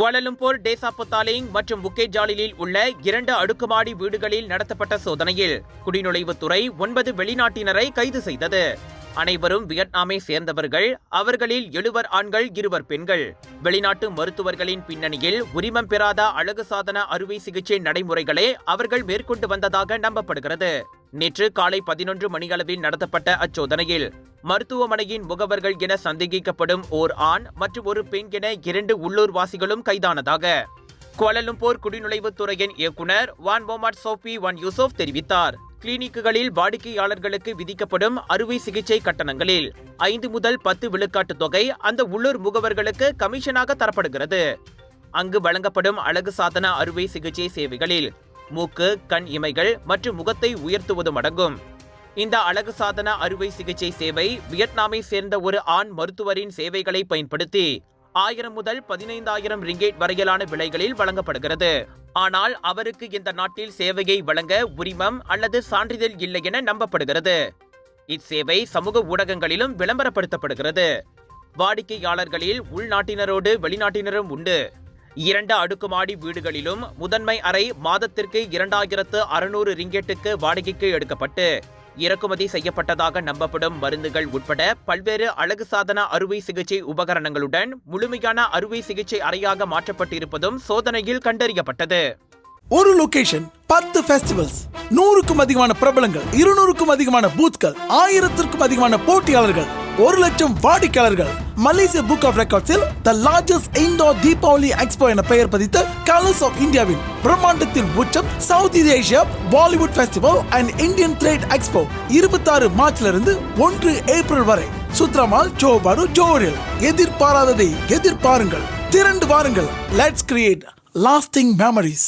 Kuala Lumpur DESA புத்தாலிங் மற்றும் புக்கெட் ஜாலிலில் உள்ள 2 அடுக்குமாடி வீடுகளில் நடத்தப்பட்ட சோதனையில் குடிநுழைவுத்துறை 9 வெளிநாட்டினரை கைது செய்தது. அனைவரும் வியட்நாமை சேர்ந்தவர்கள். அவர்களில் 7 ஆண்கள் 2 பெண்கள். வெளிநாட்டு மருத்துவர்களின் பின்னணியில் உரிமம் பெறாத அழகு சாதன அறுவை சிகிச்சை நடைமுறைகளே அவர்கள் மேற்கொண்டு வந்ததாக நம்பப்படுகிறது. நேற்று காலை 11 மணியளவில் நடத்தப்பட்ட அச்சோதனையில் மருத்துவமனையின் முகவர்கள் என சந்தேகிக்கப்படும் ஓர் ஆண் மற்றும் ஒரு பெண் என 2 உள்ளூர்வாசிகளும் கைதானதாக குவாலலும்பூர் குடிநுழைவுத்துறையின் இயக்குனர் வான் மொஹமட் சோஃபி வான் யூசுப் தெரிவித்தார். கிளினிக்குகளில் வாடிக்கையாளர்களுக்கு விதிக்கப்படும் அறுவை சிகிச்சை கட்டணங்களில் 5 முதல் 10 விழுக்காட்டு தொகை அந்த உள்ளூர் முகவர்களுக்கு கமிஷனாக தரப்படுகிறது. அங்கு வழங்கப்படும் அழகு சாதன அறுவை சிகிச்சை சேவைகளில் மூக்கு, கண் இமைகள் மற்றும் முகத்தை உயர்த்துவதும் அடங்கும். இந்த அழகு சாதன அறுவை சிகிச்சை சேவை வியட்நாமை சேர்ந்த ஒரு ஆண் மருத்துவரின் சேவைகளை பயன்படுத்தி 1000 முதல் 15,000 ரிங்கேட் வரையிலான விலைகளில் வழங்கப்படுகிறது. ஆனால் அவருக்கு இந்த நாட்டில் சேவையை வழங்க உரிமம் அல்லது சான்றிதழ் இல்லை என நம்பப்படுகிறது. இச்சேவை சமூக ஊடகங்களிலும் விளம்பரப்படுத்தப்படுகிறது. வாடிக்கையாளர்களில் உள்நாட்டினரோடு வெளிநாட்டினரும் உண்டு. 2 அடுக்குமாடி வீடுகளிலும் முதன்மை அறை மாதத்திற்கு 2600 ரிங்கெட்டுக்கு வாடகைக்கு எடுக்கப்பட்டு இறக்குமதி செய்யப்பட்டதாக நம்பப்படும் மருந்துகள் உட்பட பல்வேறு அழகு சாதன அறுவை சிகிச்சை உபகரணங்களுடன் முழுமையான அறுவை சிகிச்சை அறையாக மாற்றப்பட்டிருப்பதும் சோதனையில் கண்டறியப்பட்டது. ஒரு லொகேஷன் 10 ஃபெஸ்டிவல்ஸ், 100க்கும் அதிகமான பிரபலங்கள், 200க்கும் அதிகமான பூத்கள், 1000க்கும் அதிகமான போட்டியாளர்கள், 1 லட்சம் வாடிக்கையாளர்கள். மலேசியா புக் ஆஃப் ரெக்கார்ட்ஸில் the largest indoor Deepavali expo என பெயர் பதித்த கலர்ஸ் ஆஃப் இந்தியாவின் பிரம்மாண்டத்தின் உச்சம் south east Asia Bollywood festival and Indian trade expo 26 மார்ச்ல இருந்து 1 ஏப்ரல் வரை சுத்ரமால் ஜோபாரு ஜோரில். எதிர்பாராததை எதிர்பாருங்கள், திரண்டு வாருங்கள். Let's create lasting memories.